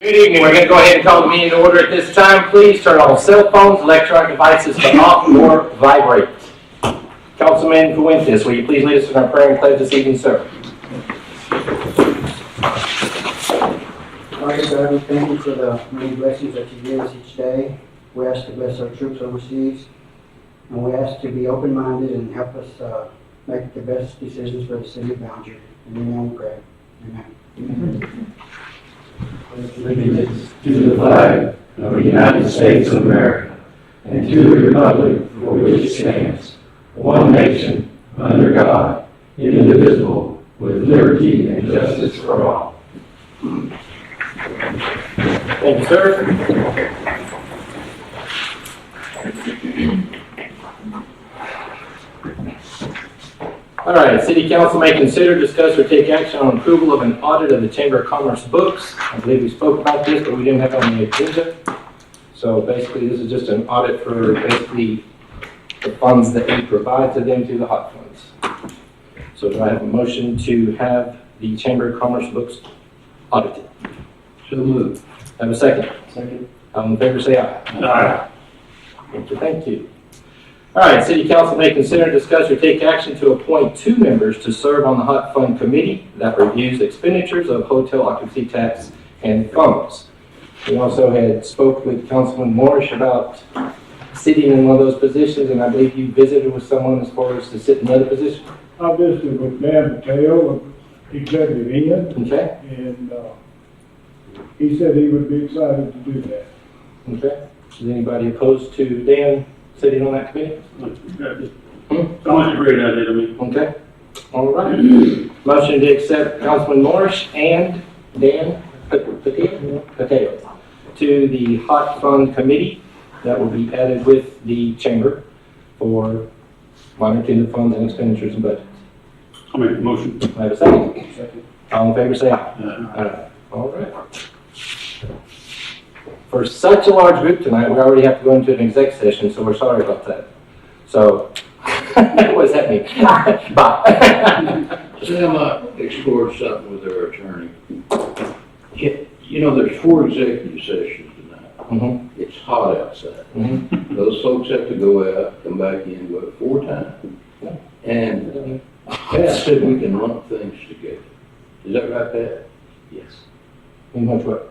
Good evening. We're going to go ahead and call the meeting to order at this time. Please turn all cell phones, electronic devices to off or vibrate. Councilman Fuentes, will you please lead us in our prayer and pledge this evening, sir? Lord God, we thank you for the many blessings that you give us each day. We ask to bless our troops overseas, and we ask to be open-minded and help us make the best decisions for the city of Ballinger. In your name we pray. Amen. Amen. Allegiance to the flag of the United States of America and to the republic for which it stands, one nation, under God, indivisible, with liberty and justice for all. Thank you, sir. All right, City Council may consider, discuss, or take action on approval of an audit of the Chamber of Commerce books. I believe we spoke about this, but we didn't have it on the agenda. So basically, this is just an audit for basically the funds that we provide to them through the hot funds. So do I have a motion to have the Chamber of Commerce books audited? So moved. Have a second? Second. All in favor, say aye. Aye. Thank you, thank you. All right, City Council may consider, discuss, or take action to appoint 2 members to serve on the Hot Fund Committee that reviews expenditures of hotel occupancy tax and funds. We also had spoke with Councilman Morris about sitting in one of those positions, and I believe you visited with someone as far as to sit in the other position. I visited with Dan Mateo, executive Ian, Okay, and he said he would be excited to do that. okay. Is anybody opposed to Dan sitting on that committee? Sounds like a great idea to me. Okay, all right. Motion to accept Councilman Morris and Dan Pateo to the Hot Fund Committee that will be added with the Chamber for monitoring the funds and expenditures and budgets. I'll make the motion. I have a second. Second. All in favor, say aye. All right. For such a large group tonight, we already have to go into an exec session, so we're sorry about that. So, what does that mean? Bye. Sam explored something with their attorney. You know, there's 4 executive sessions tonight. Mm-hmm. It's hot outside. Mm-hmm. Those folks have to go out, come back in, go out 4 times. And Pat said we can lump things together. Is that right, Pat? Yes. In which way?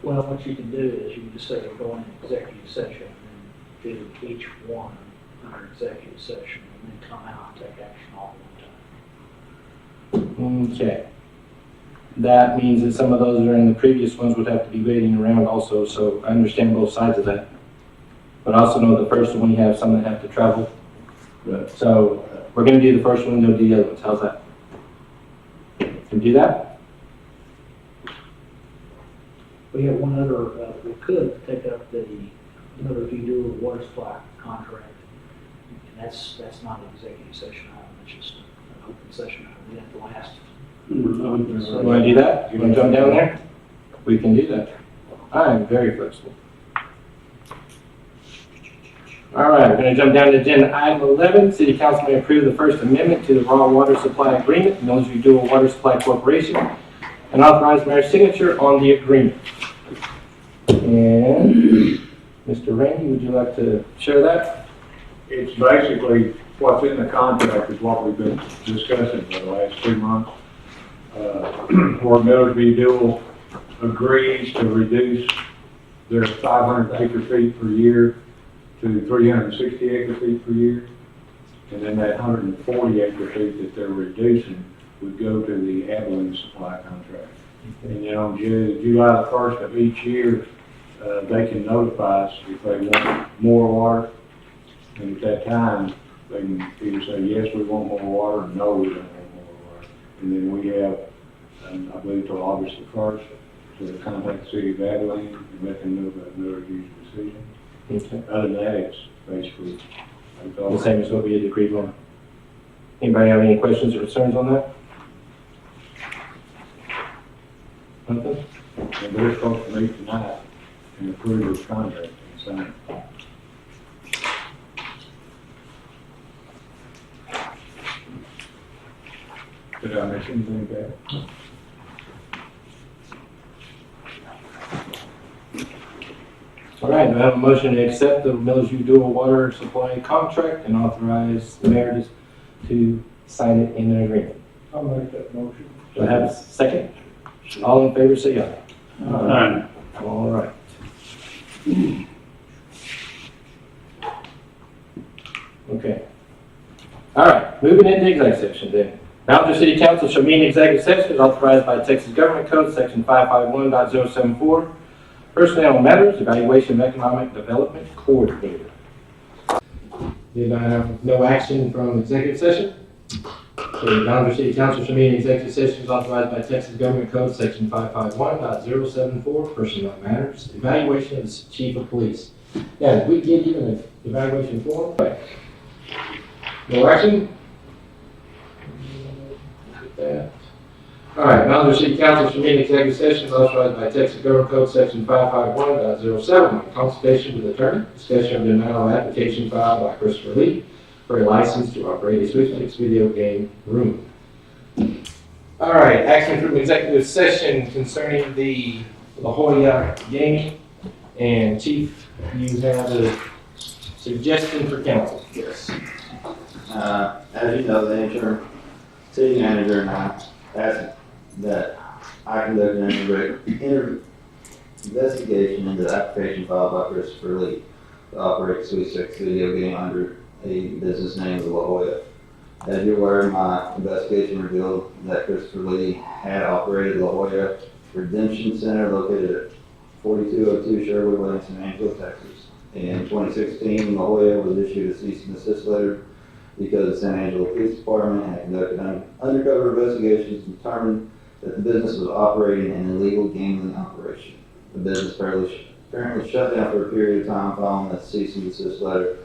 Well, what you can do is you can just say go into executive session and do each one under executive session and then come out and take action all at one time. Okay. That means that some of those that are in the previous ones would have to be waiting around also, so I understand both sides of that. But I also know the first one, we have some that have to travel. Right. So we're gonna do the first one, they'll do the other ones. How's that? Can we do that? We have one other, we could take up the Millersview-Doole water supply contract. And that's not an executive session item, it's just an open session item. We have to last. You wanna do that? You wanna jump down there? We can do that. I am very flexible. All right, we're gonna jump down to agenda item 11. City Council may approve the First Amendment to the Raw Water Supply Agreement, Millersview-Doole Water Supply Corporation, and authorize mayor's signature on the agreement. And Mr. Randy, would you like to share that? It's basically what's in the contract is what we've been discussing for the last 2 months. Where Millersview-Doole agrees to reduce their 500 acre feet per year to 360 acre feet per year. And then that 140 acre feet that they're reducing would go to the Abilene supply contract. And then on July the 1st of each year, they can notify us if they want more water. And at that time, they can either say, yes, we want more water, or no, we don't want more water. And then we have, I believe, till August the 1st to contact the city of Abilene and let them know about Millerview's decision. Okay. Other than that, it's basically The same as what we had agreed on. Anybody have any questions or concerns on that? Nothing? And they're supposed to meet tonight and approve this contract and sign it. Did I miss anything bad? right, do I have a motion to accept the Millersview-Doole water supply contract and authorize the mayor to sign it in an agreement? I'll make that motion. Do I have a second? All in favor, say aye. Aye. All right. Okay. All right, moving into executive session then. Ballinger City Council shall meet in executive session as authorized by Texas Government Code, section 551.074, personnel matters, evaluation of economic development coordinator. Did I have no action from executive session? So the Ballinger City Council shall meet in executive session as authorized by Texas Government Code, section 551.074, personnel matters, evaluation of the chief of police. Yeah, did we give you an evaluation form? No action? Get that. All right, Ballinger City Council shall meet in executive session as authorized by Texas Government Code, section 551.07, consultation with attorney, discussion of denial of application filed by Christopher Lee for a license to operate a sweepstakes video game room. All right, action from executive session concerning the La Jolla gaming. And Chief, you have a suggestion for council? Yes. As you know, the interim city manager and I asked that I conduct an investigation into the application filed by Christopher Lee to operate a sweepstakes video game under a business name of La Jolla. As you're aware, my investigation revealed that Christopher Lee had operated La Jolla Redemption Center located at 4202 Sherwood Lane, San Angelo, Texas. In 2016, La Jolla was issued a cease and desist letter because the San Angelo Police Department had conducted undercover investigations and determined that the business was operating an illegal gambling operation. The business currently shut down for a period of time following the cease and desist letter.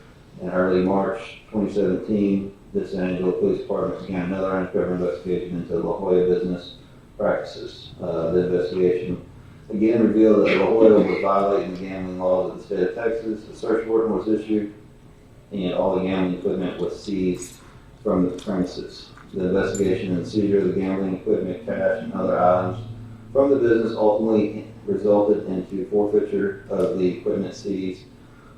In early March 2017, the San Angelo Police Department began another undercover investigation into La Jolla business practices. The investigation again revealed that La Jolla was violating the gambling laws of the state of Texas. A search warrant was issued and all the gambling equipment was seized from the premises. The investigation and seizure of the gambling equipment, cash, and other items from the business ultimately resulted into forfeiture of the equipment seized.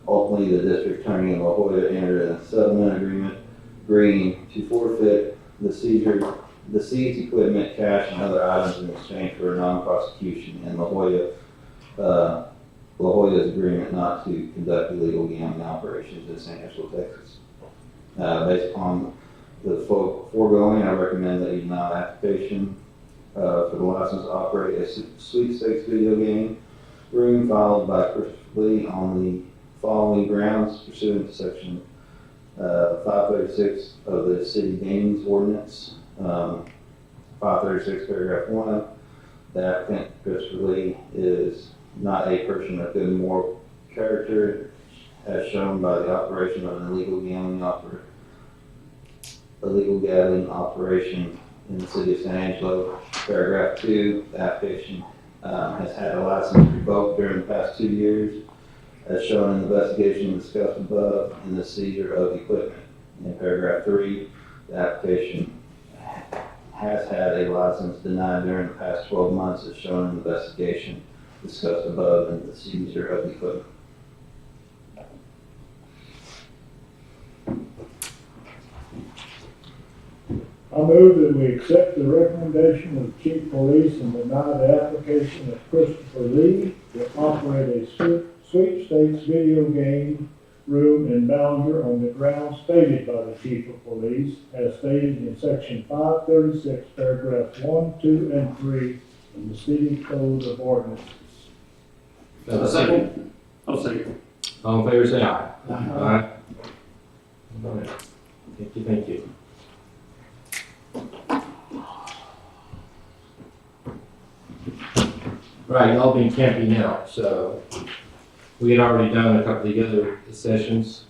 Ultimately, the district attorney in La Jolla entered a settlement agreement agreeing to forfeit the seized equipment, cash, and other items in exchange for a non-prosecution in La Jolla's agreement not to conduct illegal gambling operations in San Angelo, Texas. Based upon the foregoing, I recommend that you deny the application for the license to operate a sweepstakes video game room filed by Christopher Lee on the following grounds pursuant to section 536 of the City Gaming Ordinance. 536 paragraph 1, the applicant Christopher Lee is not a person of good moral character as shown by the operation of an illegal gambling operation in the city of San Angelo. Paragraph 2, the application has had a license revoked during the past 2 years as shown in the investigation discussed above in the seizure of equipment. In paragraph 3, the application has had a license denied during the past 12 months as shown in the investigation discussed above in the seizure of the equipment. I move that we accept the recommendation of the Chief of Police and deny the application of Christopher Lee to operate a sweepstakes video game room in Ballinger on the grounds stated by the Chief of Police as stated in section 536, paragraphs 1, 2, and 3 of the City Code of Ordinances. Have a second? I'll second. All in favor, say aye. Aye. All right. Thank you, thank you. Right, y'all been camping out, so we had already done a couple of the other sessions.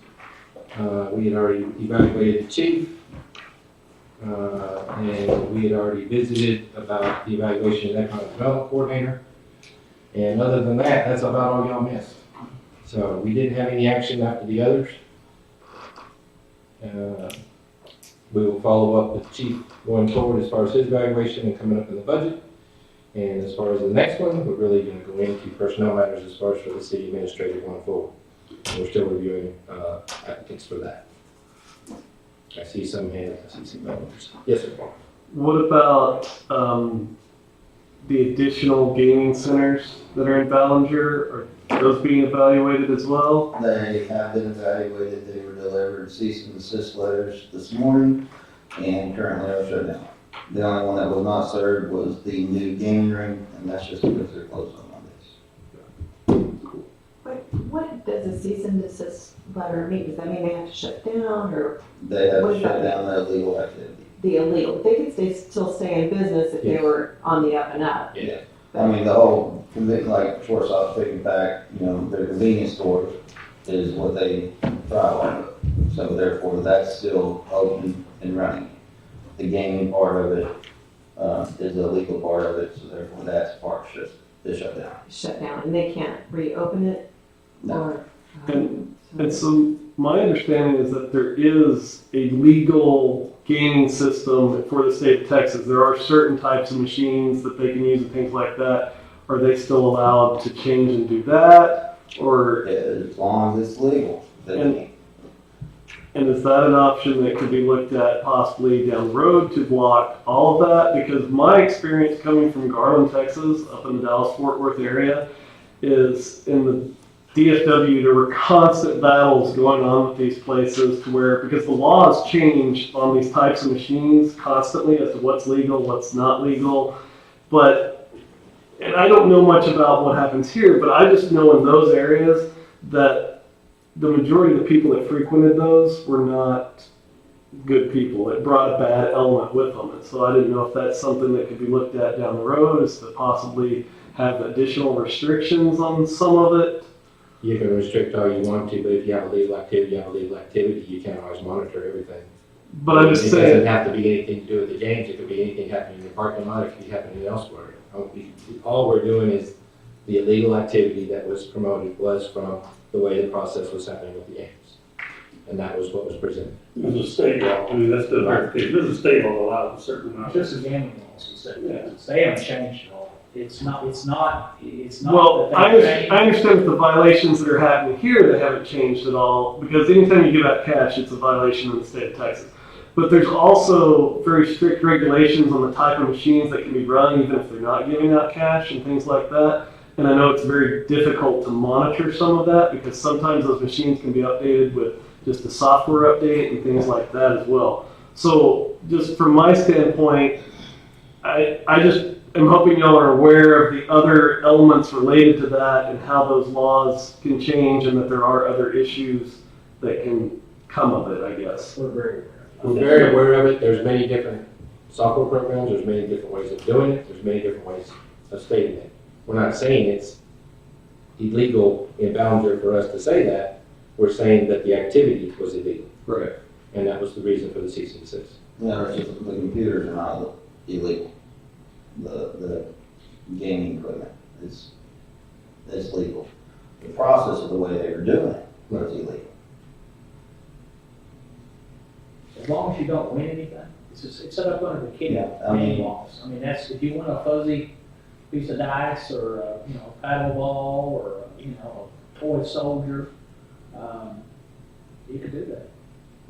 We had already evaluated the chief, and we had already visited about the evaluation of the economic development coordinator. And other than that, that's about all y'all missed. So we didn't have any action after the others. We will follow up with the chief going forward as far as his evaluation and coming up in the budget. And as far as the next one, we're really gonna go into personnel matters as far as for the city administrator going forward. And we're still reviewing, applicants for that. I see some hands, I see some numbers. Yes, sir. What about, the additional gaming centers that are in Ballinger? Are those being evaluated as well? They have been evaluated, they were delivered cease and desist letters this morning, and currently are shut down. The only one that was not served was the new gaming room, and that's just because they're closed on Mondays. What does a cease and desist letter mean? Does that mean they have to shut down or They have What to does shut that down the illegal activity. the illegal? They could still stay in business if they Yes. were on the up and up. Yeah. I mean, the whole, like Shortstop Pick and Pack, you know, their convenience store is what they thrive off of. So therefore, that's still open and running. The gaming part of it, is the legal part of it, so therefore that's part is shut down. Shut down and they can't reopen it No. or. And so my understanding is that there is a legal gaming system for the state of Texas. There are certain types of machines that they can use and things like that. Are they still allowed to change and do that? Or, As long as it's legal, they And- can. and is that an option that could be looked at possibly down the road to block all of that? Because my experience coming from Garland, Texas, up in the Dallas-Fort Worth area, is in the DFW, there were constant battles going on with these places to where, because the laws change on these types of machines constantly as to what's legal, what's not legal. But, and I don't know much about what happens here, but I just know in those areas that the majority of the people that frequented those were not good people. It brought a bad element with them. And so I didn't know if that's something that could be looked at down the road, is to possibly have additional restrictions on some of it. You can restrict all you want to, but if you have illegal activity, you have illegal activity. You can't always monitor everything. But I'm just It saying, doesn't have to be anything to do with the games. It could be anything happening in the parking lot. It could be happening elsewhere. All we're doing is the illegal activity that was promoted was from the way the process was happening with the games. And that was what was presented. There's a state law, I mean, that's the verification, there's a state law that allows a certain amount. Just the gaming laws, he said, Yeah. they haven't changed at all. It's not well, that I they've changed. understand that the violations that are happening here, they haven't changed at all, because anytime you give out cash, it's a violation in the state of Texas. But there's also very strict regulations on the type of machines that can be run, even if they're not giving out cash and things like that. And I know it's very difficult to monitor some of that, because sometimes those machines can be updated with just a software update and things like that as well. So just from my standpoint, I just am hoping y'all are aware of the other elements related to that and how those laws can change, and that there are other issues that can come of it, I guess. We're very aware. We're very aware of it. There's many different software programs. There's many different ways of doing it. There's many different ways of stating it. We're not saying it's illegal in Ballinger for us to say that. We're saying that the activity was illegal. Right. And that was the reason for the cease and desist. No, it's just the computers are not illegal. The gaming equipment is legal. The process of the way they were doing it was illegal. As long as you don't win anything, it's set up under the kitty Yeah, I mean- laws. I mean, that's, if you win a fuzzy piece of dice or a, paddle ball or, a toy soldier, you could do that.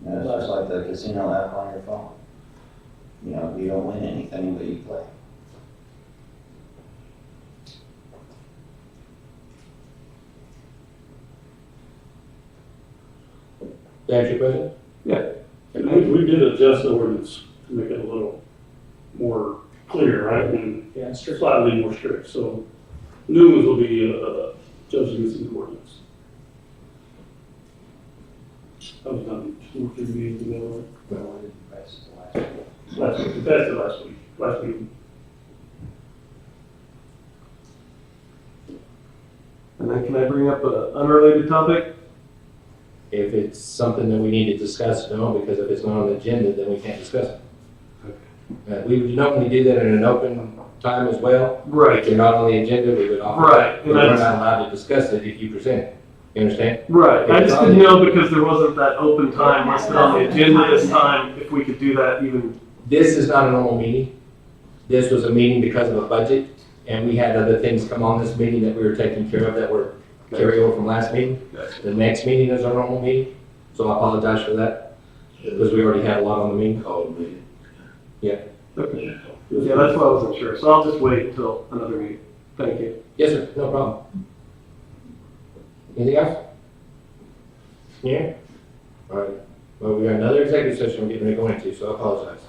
You know, it's just like the casino app on your phone. You know, you don't win anything, but you play. That's your question? And we did adjust the ordinance to make it a little more clear, right, and Yeah, it's strict. slightly more strict, so new ones will be, judged against the ordinance. That was done 2 or 3 meetings ago, Well, I didn't pass it the last week. right? Last week, we passed it last week. And then can I bring up an unrelated topic? If it's something that we need to discuss, no, because if it's not on the agenda, then we can't discuss it. We would normally do that in an open time as well. If Right. you're not on the agenda, we would offer Right, it, and but we're that's- not allowed to discuss it if you present it. You understand? Right. I just didn't know, because there wasn't that open time listed on the agenda this time, if we could do that even. This is not a normal meeting. This was a meeting because of a budget And we had other things come on this meeting that we were taking care of that were carryover from last meeting. The next meeting is our normal meeting, so I apologize for that, because we already had a lot on the meeting. Called me. Okay. Yeah, that's why I wasn't sure, so I'll just wait until another meeting. Thank you. Yes, sir, no problem. Anything else? Yeah? All right, well, we got another executive session we're getting ready to go into, so I apologize.